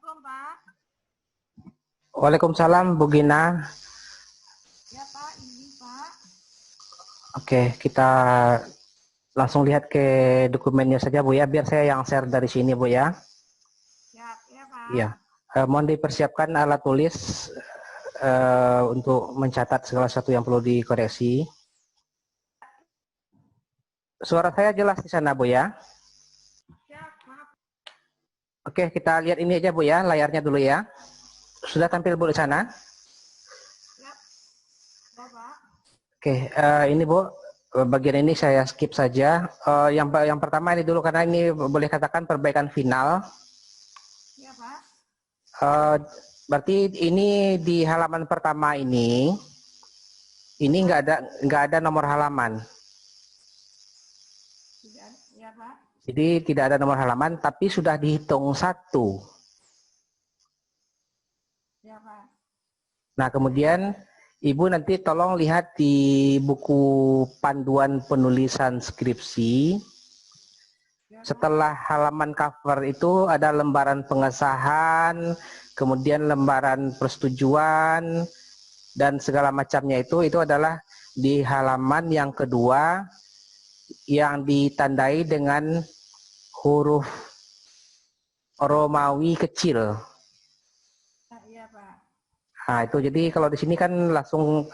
Assalamualaikum, Pak. Waalaikumsalam, Bu Gina. Ya, Pak. Ini, Pak. Oke, kita langsung lihat ke dokumennya saja, Bu ya, biar saya yang share dari sini, Bu ya. Siap, ya, Pak. Iya. Mohon dipersiapkan alat tulis untuk mencatat segala sesuatu yang perlu dikoreksi. Suara saya jelas di sana, Bu ya. Siap, Pak. Oke, kita lihat ini aja, Bu ya, layarnya dulu ya. Sudah tampil, Bu, di sana? Siap. Ya, Pak. Oke, ini Bu, bagian ini saya skip saja. Yang pertama ini dulu karena ini boleh katakan perbaikan final. Ya, Pak. Berarti ini di halaman pertama ini nggak ada nomor halaman. Tidak, ya, Pak. Jadi tidak ada nomor halaman, tapi sudah dihitung 1. Ya, Pak. Nah, kemudian Ibu nanti tolong lihat di buku panduan penulisan skripsi. Ya, Pak. Setelah halaman cover itu ada lembaran pengesahan, kemudian lembaran persetujuan, dan segala macamnya itu adalah di halaman yang kedua yang ditandai dengan huruf Romawi kecil. Ya, Pak. Nah, itu jadi kalau di sini kan langsung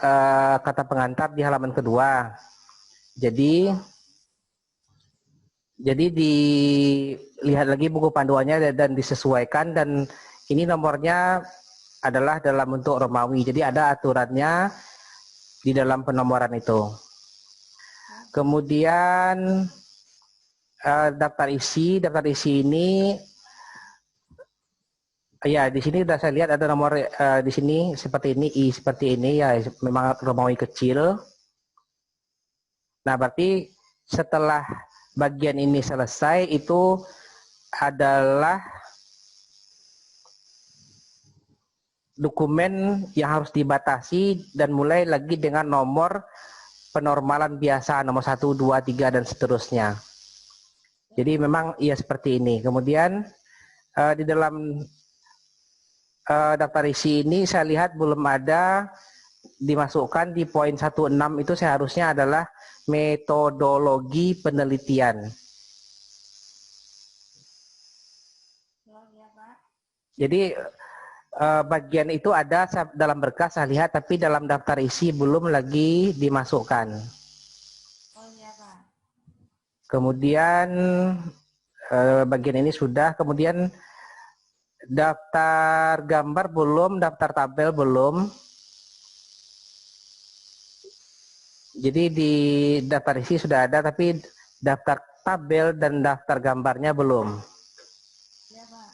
kata pengantar di halaman kedua. Jadi dilihat lagi buku panduannya dan disesuaikan, dan ini nomornya adalah dalam bentuk Romawi. Jadi ada aturannya di dalam penomoran itu. Kemudian daftar isi ini ya di sini sudah saya lihat ada nomor di sini seperti ini, I seperti ini ya, memang Romawi kecil. Nah, berarti setelah bagian ini selesai itu adalah dokumen yang harus dibatasi dan mulai lagi dengan nomor penormalan biasa, nomor 1, 2, 3 dan seterusnya. Jadi memang iya seperti ini. Kemudian di dalam daftar isi ini saya lihat belum ada dimasukkan di poin 16 itu seharusnya adalah metodologi penelitian. Ya, Pak. Jadi bagian itu ada dalam berkas saya lihat, tapi dalam daftar isi belum lagi dimasukkan. Oh, ya, Pak. Kemudian bagian ini sudah, kemudian daftar gambar belum, daftar tabel belum. Jadi di daftar isi sudah ada, tapi daftar tabel dan daftar gambarnya belum. Ya, Pak.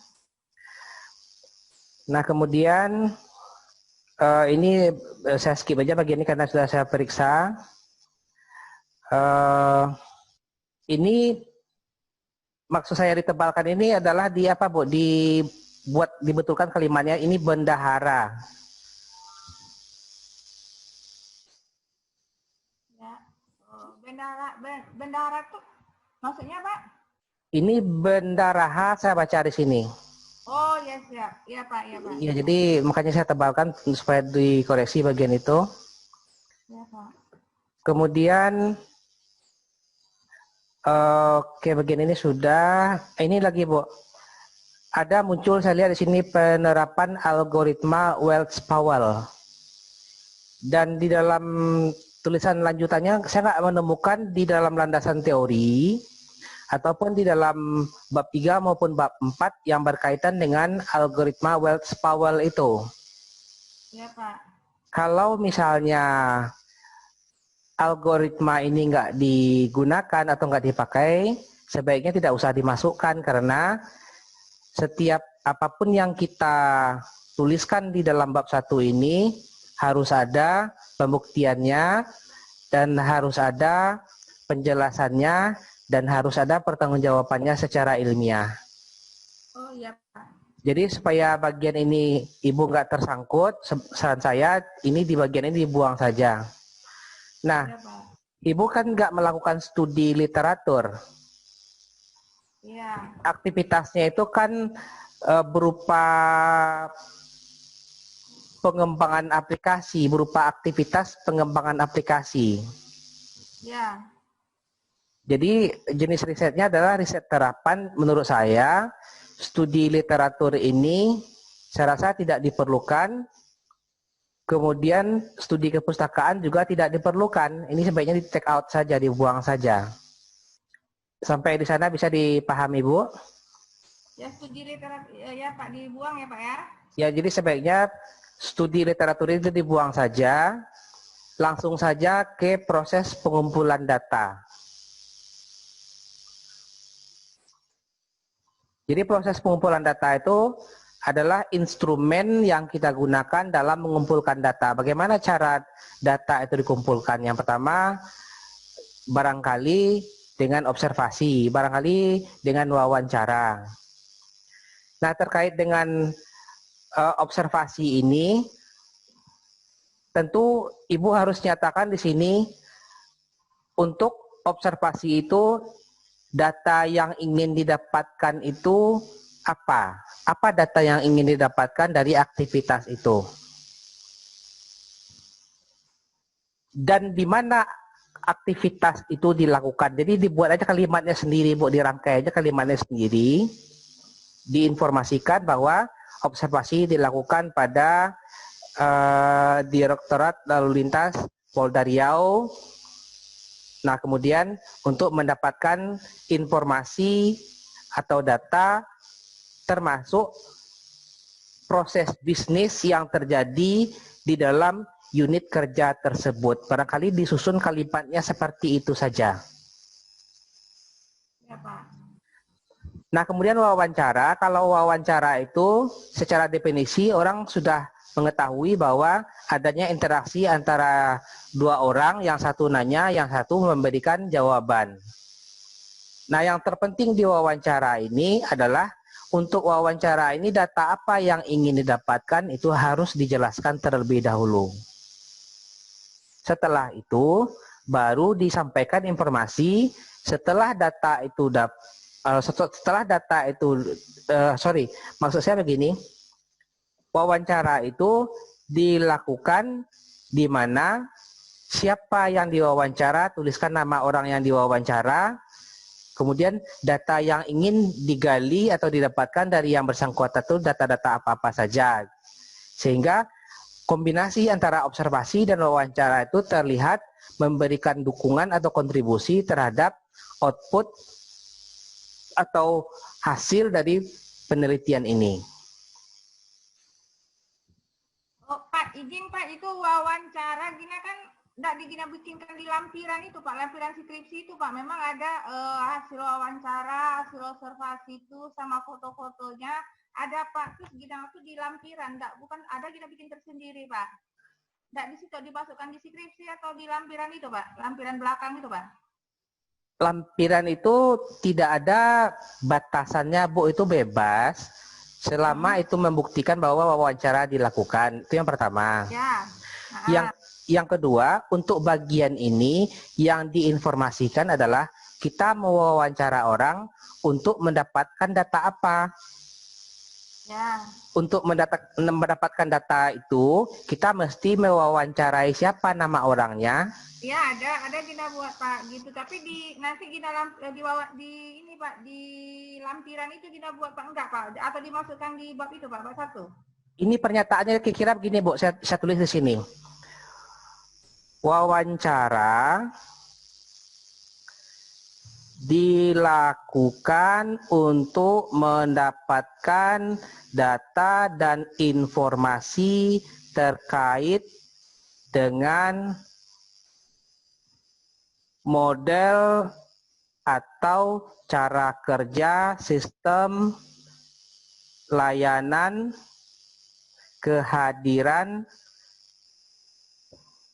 Nah, kemudian ini saya skip aja bagian ini karena sudah saya periksa. Ini maksud saya ditebalkan ini adalah di apa, Bu? Dibetulkan kalimatnya ini bendahara. Ya. Oh, bendahara tuh maksudnya, Pak? Ini bendaraha saya baca di sini. Oh, ya, siap. Ya, Pak. Ya, Pak. Ya, jadi makanya saya tebalkan supaya dikoreksi bagian itu. Ya, Pak. Kemudian oke, bagian ini sudah. Ini lagi, Bu. Ada muncul saya lihat di sini penerapan algoritma Wells-Powell. Dan di dalam tulisan lanjutannya saya nggak menemukan di dalam landasan teori ataupun di dalam bab 3 maupun bab 4 yang berkaitan dengan algoritma Wells-Powell itu. Ya, Pak. Kalau misalnya algoritma ini nggak digunakan atau nggak dipakai, sebaiknya tidak usah dimasukkan, karena setiap apapun yang kita tuliskan di dalam bab 1 ini harus ada pembuktiannya dan harus ada penjelasannya dan harus ada pertanggungjawabannya secara ilmiah. Oh, ya, Pak. Jadi supaya bagian ini Ibu nggak tersangkut, saran saya ini di bagian ini dibuang saja. Nah, Ya, Pak. Ibu kan nggak melakukan studi literatur. Iya. Aktivitasnya itu kan berupa pengembangan aplikasi, berupa aktivitas pengembangan aplikasi. Ya. Jadi jenis risetnya adalah riset terapan. Menurut saya studi literatur ini saya rasa tidak diperlukan. Kemudian studi kepustakaan juga tidak diperlukan. Ini sebaiknya di take out saja, dibuang saja. Sampai di sana bisa dipahami, Bu? Ya, studi literatur ya Pak, dibuang ya Pak ya. Ya, jadi sebaiknya studi literatur itu dibuang saja. Langsung saja ke proses pengumpulan data. Jadi proses pengumpulan data itu adalah instrumen yang kita gunakan dalam mengumpulkan data. Bagaimana cara data itu dikumpulkan? Yang pertama, barangkali dengan observasi, barangkali dengan wawancara. Nah, terkait dengan observasi ini, tentu Ibu harus nyatakan di sini untuk observasi itu data yang ingin didapatkan itu apa? Apa data yang ingin didapatkan dari aktivitas itu? Dan di mana aktivitas itu dilakukan? Jadi dibuat aja kalimatnya sendiri, Bu, dirangkai aja kalimatnya sendiri. Diinformasikan bahwa observasi dilakukan pada Direktorat Lalu Lintas Polda Riau. Nah, kemudian untuk mendapatkan informasi atau data termasuk proses bisnis yang terjadi di dalam unit kerja tersebut. Barangkali disusun kalimatnya seperti itu saja. Ya Pak. Nah, kemudian wawancara. Kalau wawancara itu secara definisi orang sudah mengetahui bahwa adanya interaksi antara dua orang, yang satu nanya, yang satu memberikan jawaban. Nah, yang terpenting di wawancara ini adalah untuk wawancara ini data apa yang ingin didapatkan itu harus dijelaskan terlebih dahulu. Setelah itu baru disampaikan informasi. Setelah data itu maksud saya begini, wawancara itu dilakukan di mana siapa yang diwawancara, tuliskan nama orang yang diwawancara, kemudian data yang ingin digali atau didapatkan dari yang bersangkutan itu data-data apa-apa saja. Sehingga kombinasi antara observasi dan wawancara itu terlihat memberikan dukungan atau kontribusi terhadap output atau hasil dari penelitian ini. Oh Pak, izin Pak, itu wawancara gina kan enggak digina bikinkan di lampiran itu Pak, lampiran skripsi itu Pak. Memang ada hasil wawancara, hasil observasi itu sama foto-fotonya ada Pak. Terus gina itu di lampiran, enggak, bukan ada gina bikin tersendiri Pak. Enggak di situ dimasukkan di skripsi atau di lampiran itu Pak, lampiran belakang itu Pak. Lampiran itu tidak ada batasannya, Bu, itu bebas selama itu membuktikan bahwa wawancara dilakukan. Itu yang pertama. Ya. Yang kedua, untuk bagian ini yang diinformasikan adalah kita mewawancara orang untuk mendapatkan data apa. Ya. Untuk mendapatkan data itu kita mesti mewawancarai siapa nama orangnya. Ya, ada gina buat Pak gitu, tapi nanti gina di ini Pak, di lampiran itu gina buat Pak enggak Pak, atau dimasukkan di bab itu Pak, bab 1. Ini pernyataannya kira-kira begini, Bu, saya tulis di sini. Wawancara dilakukan untuk mendapatkan data dan informasi terkait dengan model atau cara kerja sistem layanan kehadiran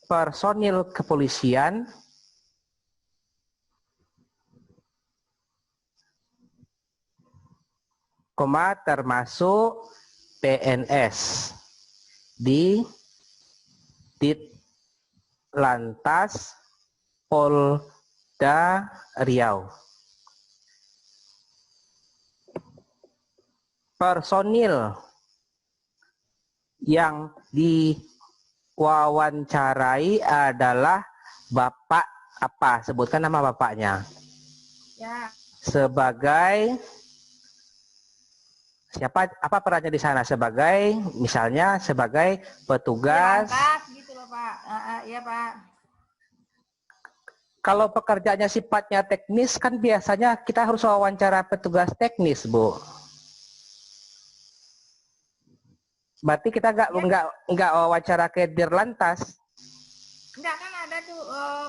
personil kepolisian termasuk PNS di Ditlantas Polda Riau. personil yang diwawancarai adalah Bapak apa? Sebutkan nama bapaknya. Ya. Sebagai siapa? Apa perannya di sana? Sebagai, misalnya sebagai petugas. Lantas gitu loh Pak. Iya Pak. Kalau pekerjaannya sifatnya teknis, kan biasanya kita harus wawancara petugas teknis, Bu. Berarti kita nggak wawancara ke Dirlantas. Enggak, kan ada tuh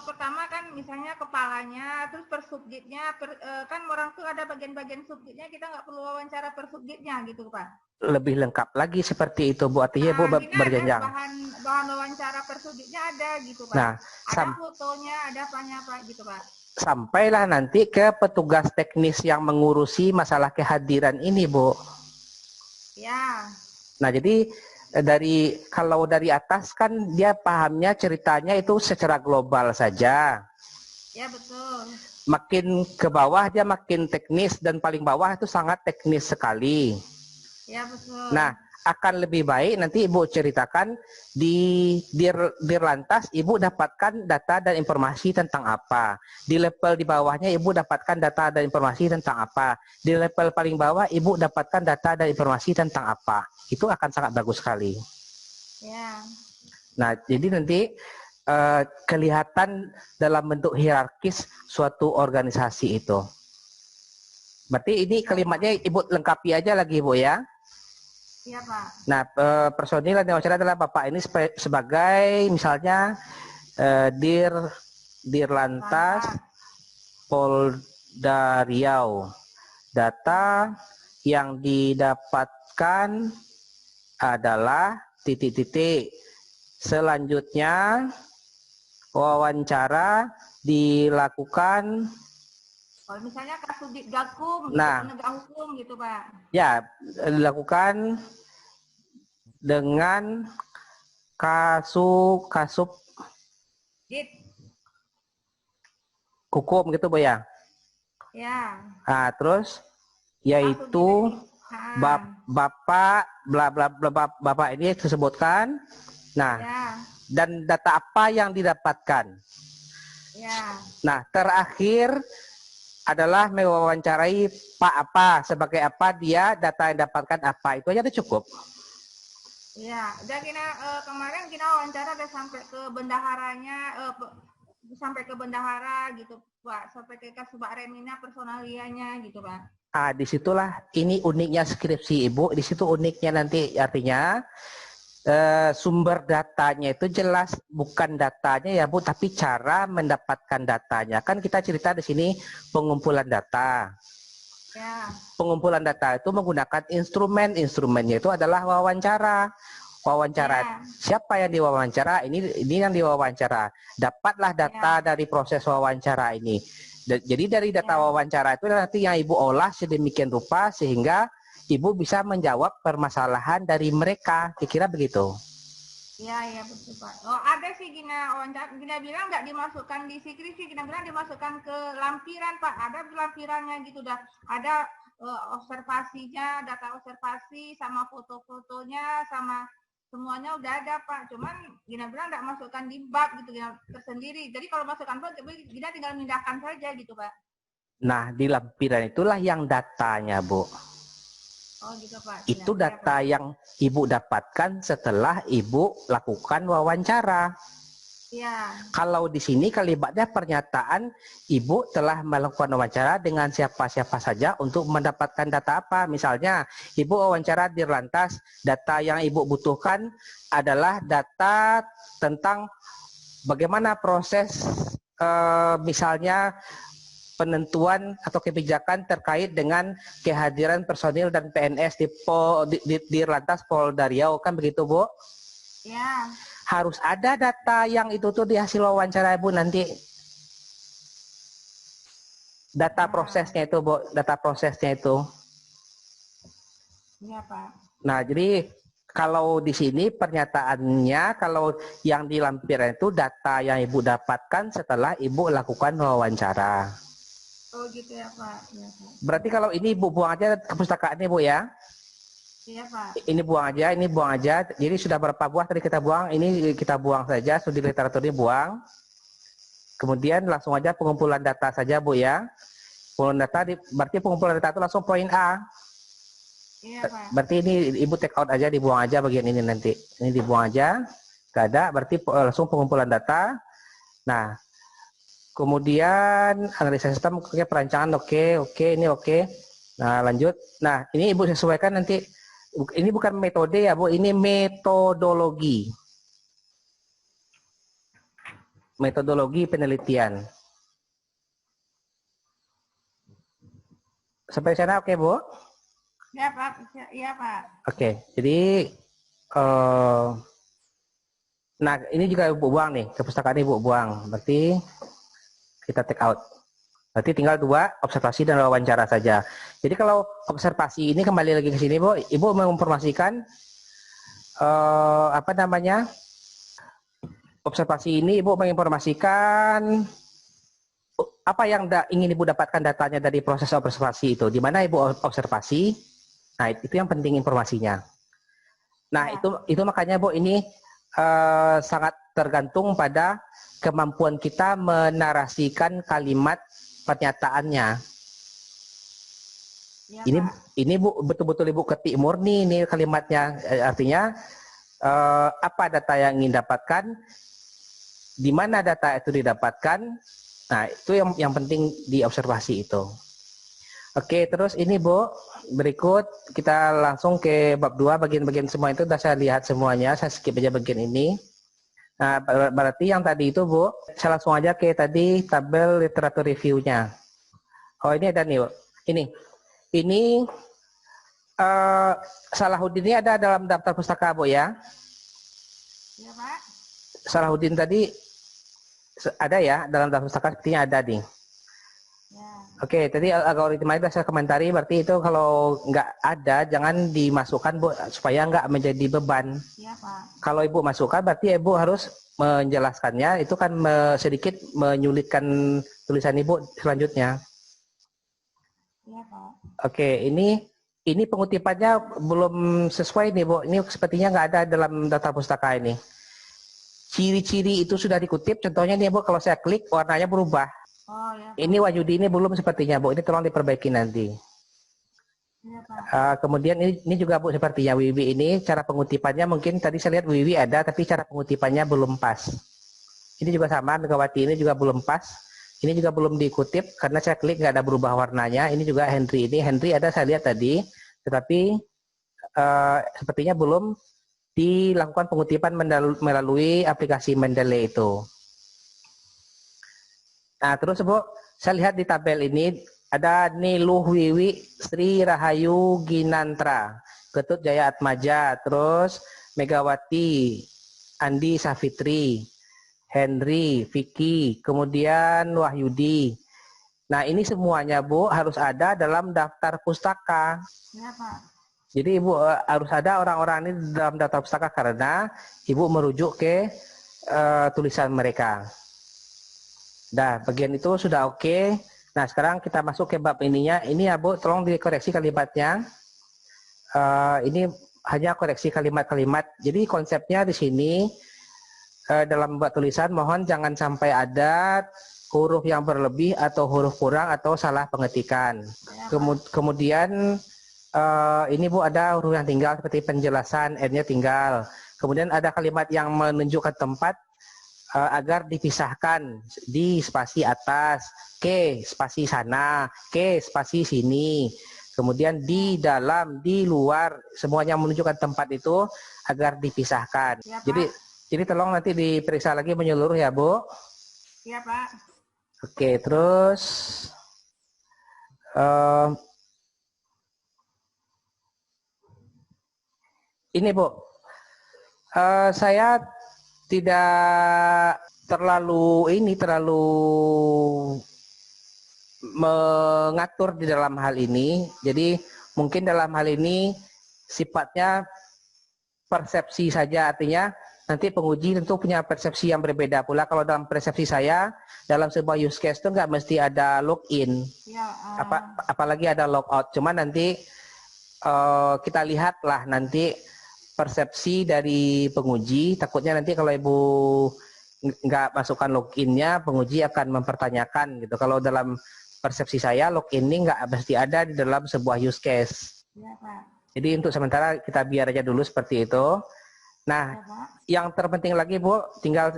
pertama kan misalnya kepalanya, terus persubditnya, kan orang tuh ada bagian-bagian subditnya, kita nggak perlu wawancara persubditnya gitu Pak. Lebih lengkap lagi seperti itu, Bu. Artinya Bu berjenjang. Bahan wawancara persubditnya ada gitu Pak. Nah, ada fotonya, ada apanya Pak gitu Pak. Sampailah nanti ke petugas teknis yang mengurusi masalah kehadiran ini, Bu. Ya. Nah, jadi kalau dari atas kan dia pahamnya ceritanya itu secara global saja. Ya betul. Makin ke bawah dia makin teknis, dan paling bawah itu sangat teknis sekali. Ya betul. Nah, akan lebih baik nanti Ibu ceritakan di Dirlantas Ibu dapatkan data dan informasi tentang apa. Di level di bawahnya Ibu dapatkan data dan informasi tentang apa. Di level paling bawah Ibu dapatkan data dan informasi tentang apa. Itu akan sangat bagus sekali. Ya. Nah, jadi nanti kelihatan dalam bentuk hierarkis suatu organisasi itu. Berarti ini kalimatnya Ibu lengkapi aja lagi, Bu, ya. Iya Pak. Nah, personil yang diwawancara adalah Bapak ini sebagai misalnya Dirlantas Polda Riau. Data yang didapatkan adalah titik-titik. Selanjutnya wawancara dilakukan. Kalau misalnya Kasubdit Gakum, Nah, penegak hukum gitu Pak. Ya, dilakukan dengan kasub hukum gitu, Bu, ya. Ya. Nah, terus yaitu Bapak bla bla bla Bapak ini disebutkan. Nah, ya. Dan data apa yang didapatkan. Ya. Nah, terakhir adalah mewawancarai Pak apa, sebagai apa dia, data yang dapatkan apa. Itu aja udah cukup. Iya, udah kemarin kita wawancara udah sampai ke bendaharanya, sampai ke bendahara gitu Pak, sampai ke Kasubag Remina personalianya gitu Pak. Disitulah ini uniknya skripsi Ibu. Di situ uniknya nanti artinya sumber datanya itu jelas, bukan datanya ya Bu, tapi cara mendapatkan datanya. Kan kita cerita di sini pengumpulan data. Ya. Pengumpulan data itu menggunakan instrumennya itu adalah wawancara. Ya. Siapa yang diwawancara? Ini yang diwawancara. Dapatlah data dari proses wawancara ini. Jadi dari data wawancara itu nanti yang Ibu olah sedemikian rupa sehingga Ibu bisa menjawab permasalahan dari mereka, kira-kira begitu. Iya betul Pak. Oh ada sih Gina bilang nggak dimasukkan di skripsi, Gina bilang dimasukkan ke lampiran Pak. Ada lampirannya gitu dah. Ada observasinya, data observasi sama foto-fotonya sama semuanya udah ada Pak. Cuman Gina bilang nggak masukkan di bab gitu Gina tersendiri. Jadi kalau masukkan bab Gina tinggal mindahkan saja gitu Pak. Nah di lampiran itulah yang datanya Bu. Oh gitu Pak. Itu data yang Ibu dapatkan setelah Ibu lakukan wawancara. Ya. Kalau di sini kalimatnya pernyataan Ibu telah melakukan wawancara dengan siapa-siapa saja untuk mendapatkan data apa. Misalnya Ibu wawancara di Dirlantas, data yang Ibu butuhkan adalah data tentang bagaimana proses misalnya penentuan atau kebijakan terkait dengan kehadiran personil dan PNS di Dirlantas Polda Riau, kan begitu Bu? Ya. Harus ada data yang itu tuh di hasil wawancara Bu nanti. Data prosesnya itu Bu, data prosesnya itu. Iya Pak. Nah jadi kalau di sini pernyataannya, kalau yang di lampiran itu data yang Ibu dapatkan setelah Ibu lakukan wawancara. Oh gitu ya Pak. Ya, Pak. Berarti kalau ini Ibu buang aja ke pustakaan ini Bu ya? Iya, Pak. Ini buang aja, ini buang aja. Jadi sudah berapa buah tadi kita buang, ini kita buang saja, studi literatur ini buang. Kemudian langsung aja pengumpulan data saja Bu ya. Pengumpulan data, berarti pengumpulan data itu langsung poin A. Iya, Pak. Berarti ini Ibu take out aja, dibuang aja bagian ini nanti. Ini dibuang aja, gak ada, berarti langsung pengumpulan data. Nah, kemudian analisa sistem, oke, perancangan, oke, ini oke. Nah, lanjut. Nah, ini Ibu sesuaikan nanti. Ini bukan metode ya Bu, ini metodologi. Metodologi penelitian. Sampai sana oke Bu? Iya, Pak. Iya, Pak. Oke, jadi nah ini juga Ibu buang nih, kepustakaan Ibu buang. Berarti kita take out. Berarti tinggal 2, observasi dan wawancara saja. Jadi kalau observasi ini kembali lagi ke sini Bu, Ibu menginformasikan apa namanya? Observasi ini Ibu menginformasikan apa yang ingin Ibu dapatkan datanya dari proses observasi itu. Di mana Ibu observasi? Nah, itu yang penting informasinya. Nah, itu makanya Bu ini sangat tergantung pada kemampuan kita menarasikan kalimat pernyataannya. Ya, ini Bu betul-betul Ibu ketik murni ini kalimatnya, artinya apa data yang ingin dapatkan, di mana data itu didapatkan. Nah, itu yang penting di observasi itu. Oke, terus ini Bu, berikut kita langsung ke bab 2, bagian-bagian semua itu sudah saya lihat semuanya, saya skip aja bagian ini. Nah, berarti yang tadi itu Bu, saya langsung aja ke tadi tabel literatur review-nya. Oh, ini ada nih Bu. Ini Salahuddin ini ada dalam daftar pustaka Bu ya? Iya, Pak. Salahuddin tadi ada ya dalam daftar pustaka, sepertinya ada nih. Ya. Oke, tadi algoritma itu saya komentari, berarti itu kalau nggak ada jangan dimasukkan Bu, supaya nggak menjadi beban. Iya, Pak. Kalau Ibu masukkan berarti Ibu harus menjelaskannya, itu kan sedikit menyulitkan tulisan Ibu selanjutnya. Iya, Pak. Oke, ini pengutipannya belum sesuai nih Bu, ini sepertinya nggak ada dalam daftar pustaka ini. Ciri-ciri itu sudah dikutip, contohnya nih Bu, kalau saya klik warnanya berubah. Oh, ya, Pak. Ini Wahyudi ini belum sepertinya Bu, ini tolong diperbaiki nanti. Ya, Pak. Kemudian ini juga Bu sepertinya Wiwi ini cara pengutipannya mungkin tadi saya lihat Wiwi ada tapi cara pengutipannya belum pas. Ini juga sama, Megawati ini juga belum pas. Ini juga belum dikutip karena saya klik nggak ada berubah warnanya. Ini juga Henry ada saya lihat tadi, tetapi sepertinya belum dilakukan pengutipan melalui aplikasi Mendeley itu. Nah, terus Bu, saya lihat di tabel ini ada Niluh Wiwi Sri Rahayu Ginantra, Ketut Jaya Atmaja, terus Megawati, Andi Safitri, Henry, Vicky, kemudian Wahyudi. Nah, ini semuanya Bu harus ada dalam daftar pustaka. Ya, Pak. Jadi Ibu harus ada orang-orang ini dalam daftar pustaka karena Ibu merujuk ke tulisan mereka. Nah, bagian itu sudah oke. Nah, sekarang kita masuk ke bab ininya. Ini ya Bu, tolong dikoreksi kalimatnya. Ini hanya koreksi kalimat-kalimat. Jadi konsepnya di sini dalam buat tulisan mohon jangan sampai ada huruf yang berlebih atau huruf kurang atau salah pengetikan. Kemudian ini Bu ada huruf yang tinggal seperti penjelasan, N-nya tinggal. Kemudian ada kalimat yang menunjukkan tempat agar dipisahkan di spasi atas, ke spasi sana, ke spasi sini. Kemudian di dalam, di luar, semuanya menunjukkan tempat itu agar dipisahkan. Ya, jadi tolong nanti diperiksa lagi menyeluruh ya Bu. Iya Pak. Oke, terus ini Bu, saya tidak terlalu mengatur di dalam hal ini. Jadi mungkin dalam hal ini sifatnya persepsi saja, artinya nanti penguji tentu punya persepsi yang berbeda pula. Kalau dalam persepsi saya, dalam sebuah use case itu nggak mesti ada login, Ya, apalagi ada logout. Cuman nanti kita lihatlah nanti persepsi dari penguji. Takutnya nanti kalau Ibu nggak masukkan loginnya, penguji akan mempertanyakan gitu. Kalau dalam persepsi saya, login ini nggak mesti ada di dalam sebuah use case. Ya, Pak. Jadi untuk sementara kita biar aja dulu seperti itu. Nah, Ya, Pak. yang terpenting lagi Bu, tinggal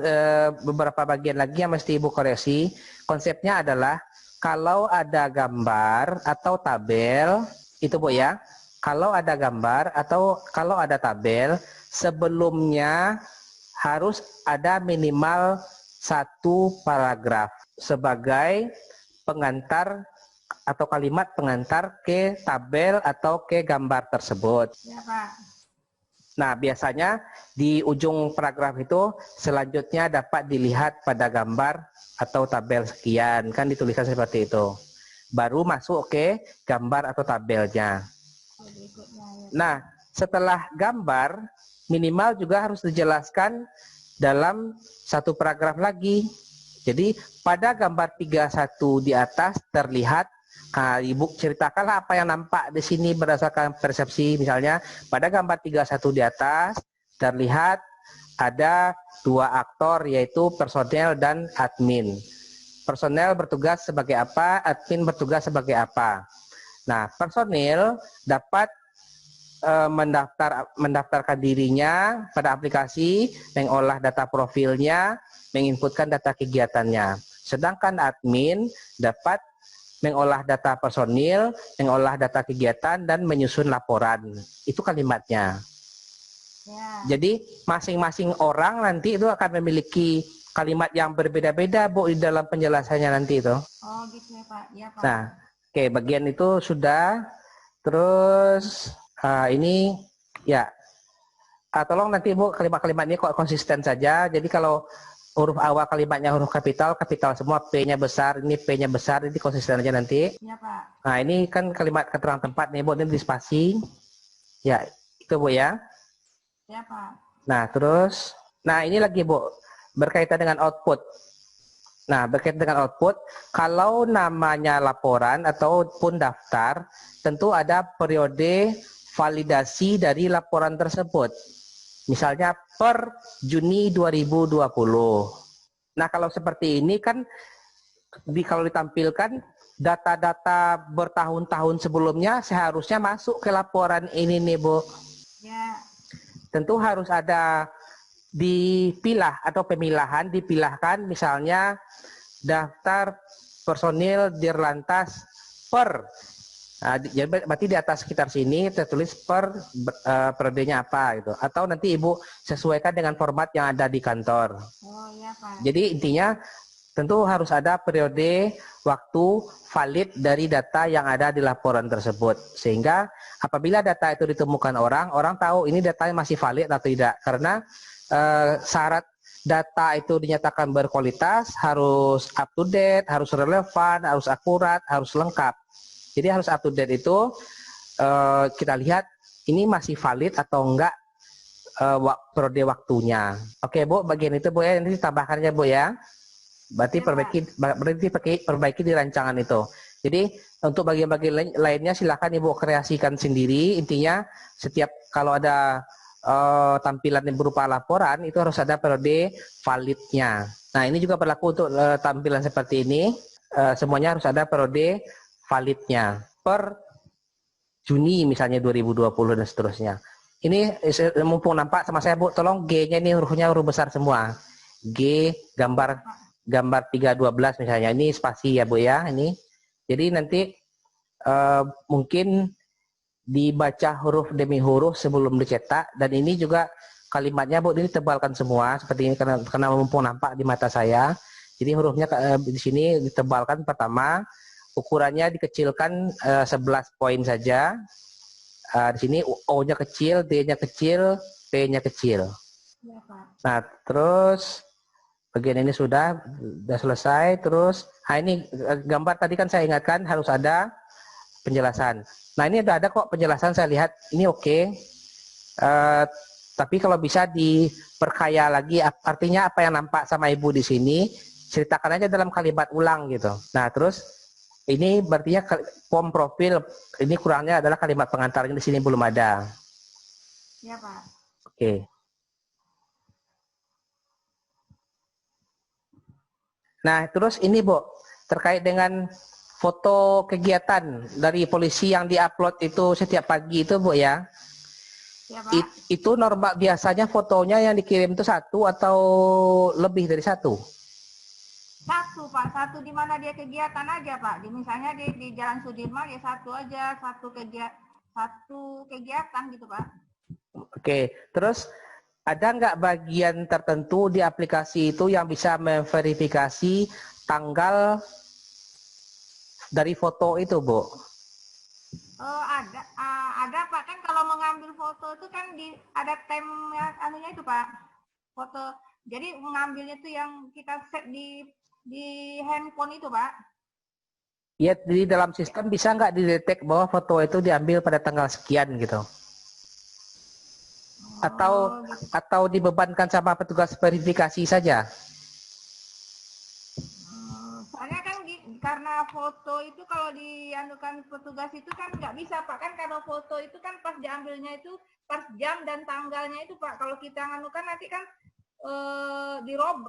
beberapa bagian lagi yang mesti Ibu koreksi. Konsepnya adalah kalau ada gambar atau tabel, itu Bu ya, kalau ada gambar atau kalau ada tabel, sebelumnya harus ada minimal 1 paragraf sebagai pengantar atau kalimat pengantar ke tabel atau ke gambar tersebut. Ya, Pak. Nah, biasanya di ujung paragraf itu selanjutnya dapat dilihat pada gambar atau tabel sekian, kan dituliskan seperti itu. Baru masuk ke gambar atau tabelnya. Nah, setelah gambar, minimal juga harus dijelaskan dalam 1 paragraf lagi. Jadi, pada gambar 31 di atas terlihat, Ibu ceritakanlah apa yang nampak di sini berdasarkan persepsi. Misalnya pada gambar 31 di atas terlihat ada 2 aktor yaitu personel dan admin. Personel bertugas sebagai apa, admin bertugas sebagai apa. Nah, personel dapat mendaftarkan dirinya pada aplikasi, mengolah data profilnya, menginputkan data kegiatannya. Sedangkan admin dapat mengolah data personil, mengolah data kegiatan, dan menyusun laporan. Itu kalimatnya. Ya. Jadi masing-masing orang nanti itu akan memiliki kalimat yang berbeda-beda Bu di dalam penjelasannya nanti itu. Oh gitu ya Pak. Ya, Pak. Nah, oke, bagian itu sudah. Terus ini ya, tolong nanti Bu kalimat-kalimat ini kok konsisten saja. Jadi kalau huruf awal kalimatnya huruf kapital, kapital semua, P-nya besar, ini P-nya besar, ini konsisten aja nanti. Ya, Pak. Nah, ini kan kalimat keterangan tempat nih, Bu, ini di spasi. Ya, itu Bu ya. Ya, Pak. Nah, terus, nah ini lagi Bu, berkaitan dengan output. Nah, berkaitan dengan output, kalau namanya laporan ataupun daftar, tentu ada periode validasi dari laporan tersebut. Misalnya per Juni 2020. Nah, kalau seperti ini kan kalau ditampilkan data-data bertahun-tahun sebelumnya seharusnya masuk ke laporan ini nih, Bu. Ya. Tentu harus ada dipilah atau pemilahan, dipilahkan misalnya daftar personil Dirlantas per. Nah, jadi berarti di atas sekitar sini tertulis per periodenya apa gitu. Atau nanti Ibu sesuaikan dengan format yang ada di kantor. Oh iya Pak. Jadi intinya tentu harus ada periode waktu valid dari data yang ada di laporan tersebut. Sehingga apabila data itu ditemukan orang tahu ini datanya masih valid atau tidak. Karena syarat data itu dinyatakan berkualitas, harus up to date, harus relevan, harus akurat, harus lengkap. Jadi harus up to date itu kita lihat ini masih valid atau enggak periode waktunya. Oke Bu, bagian itu Bu ya, nanti tambahkannya Bu ya. Berarti perbaiki di rancangan itu. Jadi untuk bagian-bagian lainnya silakan Ibu kreasikan sendiri. Intinya setiap kalau ada tampilan yang berupa laporan itu harus ada periode validnya. Nah ini juga berlaku untuk tampilan seperti ini. Semuanya harus ada periode validnya per Juni misalnya 2020 dan seterusnya. Ini mumpung nampak sama saya Bu, tolong G-nya ini hurufnya huruf besar semua. G gambar 312 misalnya. Ini spasi ya Bu ya ini. Jadi nanti mungkin dibaca huruf demi huruf sebelum dicetak, dan ini juga kalimatnya Bu ini tebalkan semua seperti ini karena mumpung nampak di mata saya. Jadi hurufnya di sini ditebalkan pertama. Ukurannya dikecilkan 11 poin saja. Di sini O-nya kecil, D-nya kecil, P-nya kecil. Ya, Pak. Nah, terus bagian ini sudah selesai. Terus, ini gambar tadi kan saya ingatkan harus ada penjelasan. Nah, ini ada kok penjelasan, saya lihat ini oke. Tapi kalau bisa diperkaya lagi, artinya apa yang nampak sama Ibu di sini, ceritakan aja dalam kalimat ulang gitu. Nah, terus Ini berarti form profil, ini kurangnya adalah kalimat pengantarnya di sini belum ada. Ya, Pak. Oke. Nah, terus ini, Bu, terkait dengan foto kegiatan dari polisi yang diupload itu setiap pagi itu, Bu, ya. Ya, Pak. Itu normal biasanya fotonya yang dikirim itu satu atau lebih dari satu? Satu, Pak. Satu di mana dia kegiatan aja, Pak. Misalnya di Jalan Sudirman ya satu aja, satu kegiatan gitu, Pak. Oke, terus ada nggak bagian tertentu di aplikasi itu yang bisa memverifikasi tanggal dari foto itu, Bu? Ada Pak, kan kalau mengambil foto itu kan ada temnya anunya itu, Pak. Foto. Jadi mengambilnya itu yang kita set di handphone itu, Pak. Ya, di dalam sistem bisa nggak didetek bahwa foto itu diambil pada tanggal sekian gitu? Atau dibebankan sama petugas verifikasi saja? Soalnya kan karena foto itu kalau dianukan petugas itu kan nggak bisa, Pak. Kan karena foto itu kan pas diambilnya itu pas jam dan tanggalnya itu, Pak. Kalau kita nganukan nanti kan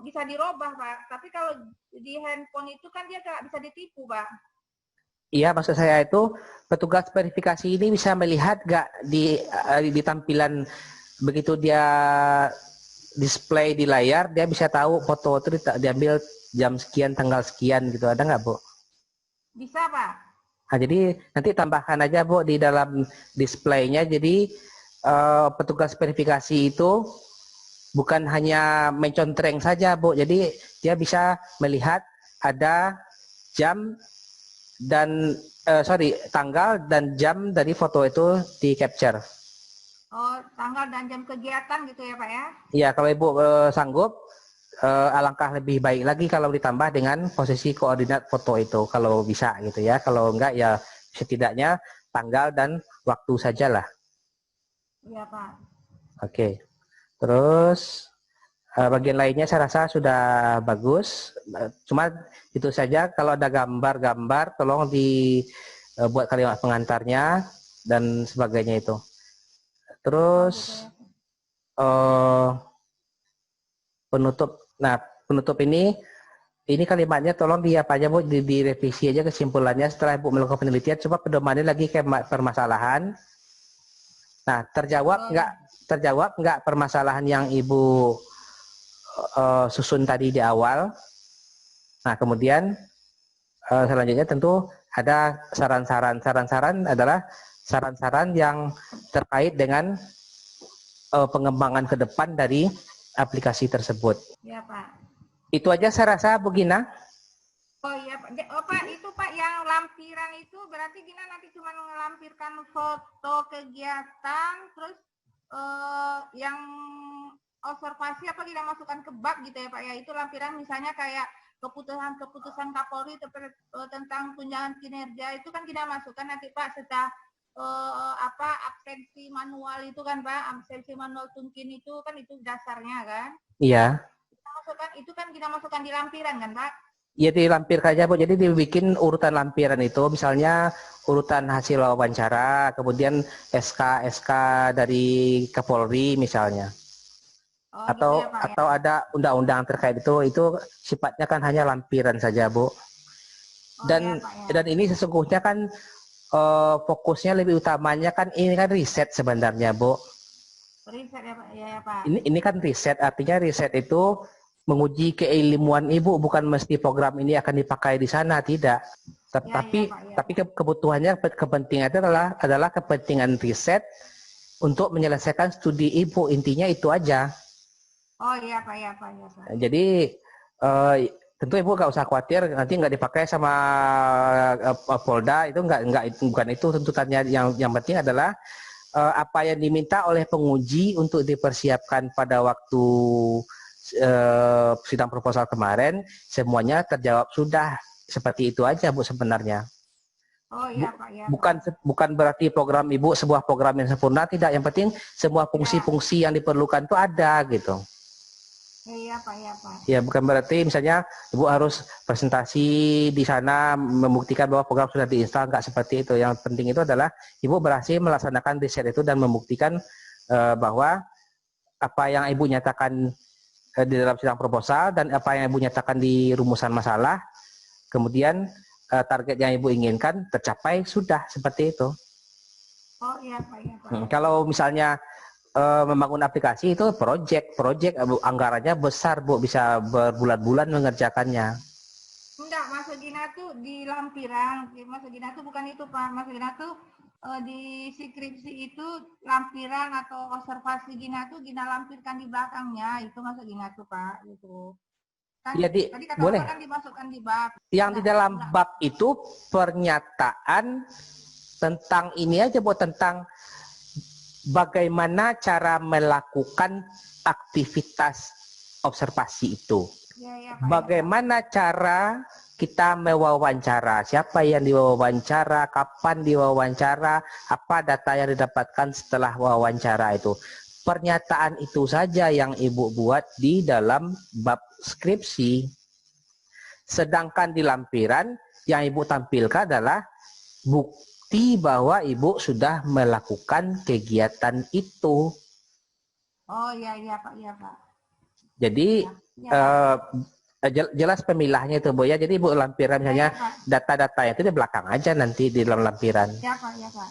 bisa dirubah, Pak. Tapi kalau di handphone itu kan dia nggak bisa ditipu, Pak. Iya, maksud saya itu petugas verifikasi ini bisa melihat nggak di tampilan begitu dia display di layar, dia bisa tahu foto itu diambil jam sekian, tanggal sekian gitu. Ada nggak, Bu? Bisa, Pak. Nah, jadi nanti tambahkan aja, Bu, di dalam displaynya. Jadi petugas verifikasi itu bukan hanya mencontreng saja, Bu. Jadi dia bisa melihat ada jam dan tanggal dan jam dari foto itu di capture. Oh, tanggal dan jam kegiatan gitu ya, Pak ya? Iya, kalau Ibu sanggup, alangkah lebih baik lagi kalau ditambah dengan posisi koordinat foto itu, kalau bisa gitu ya. Kalau enggak ya setidaknya tanggal dan waktu sajalah. Iya, Pak. Oke. Terus bagian lainnya saya rasa sudah bagus. Cuma itu saja, kalau ada gambar-gambar tolong dibuat kalimat pengantarnya dan sebagainya itu. Terus penutup. Nah, penutup ini kalimatnya tolong apa aja, Bu, direvisi aja kesimpulannya setelah Ibu melakukan penelitian. Coba pedomannya lagi ke permasalahan. Nah, terjawab nggak permasalahan yang Ibu susun tadi di awal. Nah, kemudian selanjutnya tentu ada saran-saran. Saran-saran adalah saran-saran yang terkait dengan pengembangan ke depan dari aplikasi tersebut. Ya, Pak. Itu aja saya rasa, Bu Gina. Oh iya, Pak. Oh, Pak, itu Pak yang lampiran itu berarti Gina nanti cuma melampirkan foto kegiatan, terus yang observasi apa Gina masukkan ke bab gitu ya, Pak ya. Itu lampiran misalnya kayak keputusan Kapolri tentang tunjangan kinerja itu kan Gina masukkan nanti, Pak, setelah absensi manual itu kan, Pak, absensi manual tungkin itu kan itu dasarnya kan. Iya. Itu kan kita masukkan di lampiran kan, Pak? Iya, dilampirkan aja, Bu. Jadi dibikin urutan lampiran itu, misalnya urutan hasil wawancara, kemudian SK dari Kapolri misalnya. Oh, Atau gitu ya, Pak, atau ada undang-undang terkait itu sifatnya kan hanya lampiran saja, Bu. Dan ya, Pak, ya. Dan ini sesungguhnya kan fokusnya lebih utamanya kan ini kan riset sebenarnya, Bu. Riset ya, Pak. Ya, Pak. Ini kan riset, artinya riset itu menguji keilmuan Ibu, bukan mesti program ini akan dipakai di sana, tidak. Tapi kebutuhannya, kepentingannya adalah kepentingan riset untuk menyelesaikan studi Ibu, intinya itu aja. Oh iya, Pak, ya, Pak, ya, Pak. Jadi tentu Ibu nggak usah khawatir nanti nggak dipakai sama Polda, itu bukan itu tuntutannya. Yang penting adalah apa yang diminta oleh penguji untuk dipersiapkan pada waktu sidang proposal kemarin semuanya terjawab sudah. Seperti itu aja, Bu, sebenarnya. Oh iya, Pak, ya, bukan berarti program Ibu sebuah program yang sempurna, tidak. Yang penting semua fungsi-fungsi yang diperlukan itu ada gitu. Iya Pak, iya Pak. Ya, bukan berarti misalnya Ibu harus presentasi di sana membuktikan bahwa program sudah diinstal, nggak seperti itu. Yang penting itu adalah Ibu berhasil melaksanakan riset itu dan membuktikan bahwa apa yang Ibu nyatakan di dalam sidang proposal dan apa yang Ibu nyatakan di rumusan masalah, kemudian target yang Ibu inginkan tercapai, sudah seperti itu. Oh iya Pak, iya Pak. Kalau misalnya membangun aplikasi itu project anggarannya besar Bu, bisa berbulan-bulan mengerjakannya. Enggak, Mas Gina tuh di lampiran. Mas Gina tuh bukan itu Pak. Mas Gina tuh di skripsi itu lampiran atau observasi Gina tuh Gina lampirkan di belakangnya. Itu Mas Gina tuh Pak. Gitu. Kan Jadi tadi kata boleh. Bapak kan dimasukkan di bab. Yang di dalam bab itu pernyataan tentang ini aja Bu, tentang bagaimana cara melakukan aktivitas observasi itu. Ya, Pak, Bagaimana cara kita mewawancara, siapa yang diwawancara, kapan diwawancara, apa data yang didapatkan setelah wawancara itu. Pernyataan itu saja yang Ibu buat di dalam bab skripsi. Sedangkan di lampiran yang Ibu tampilkan adalah bukti bahwa Ibu sudah melakukan kegiatan itu. Oh iya Pak, iya Pak. Jadi jelas pemilahnya itu Bu ya. Jadi Ibu lampiran misalnya data-data itu di belakang aja nanti di dalam lampiran. Ya Pak, ya Pak.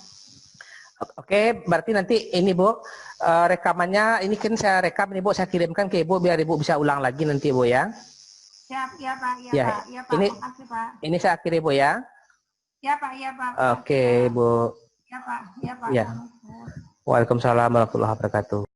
Oke, berarti nanti ini Bu rekamannya, ini kan saya rekam ini Bu, saya kirimkan ke Ibu biar Ibu bisa ulang lagi nanti Bu ya. Siap, ya Pak, ya, Ya, Pak, ya Pak. Makasih Pak. Ini saya akhiri Bu ya. Ya Pak, ya Pak. Oke, Bu. Ya Pak, ya Pak. Ya. Waalaikumsalam warahmatullahi wabarakatuh.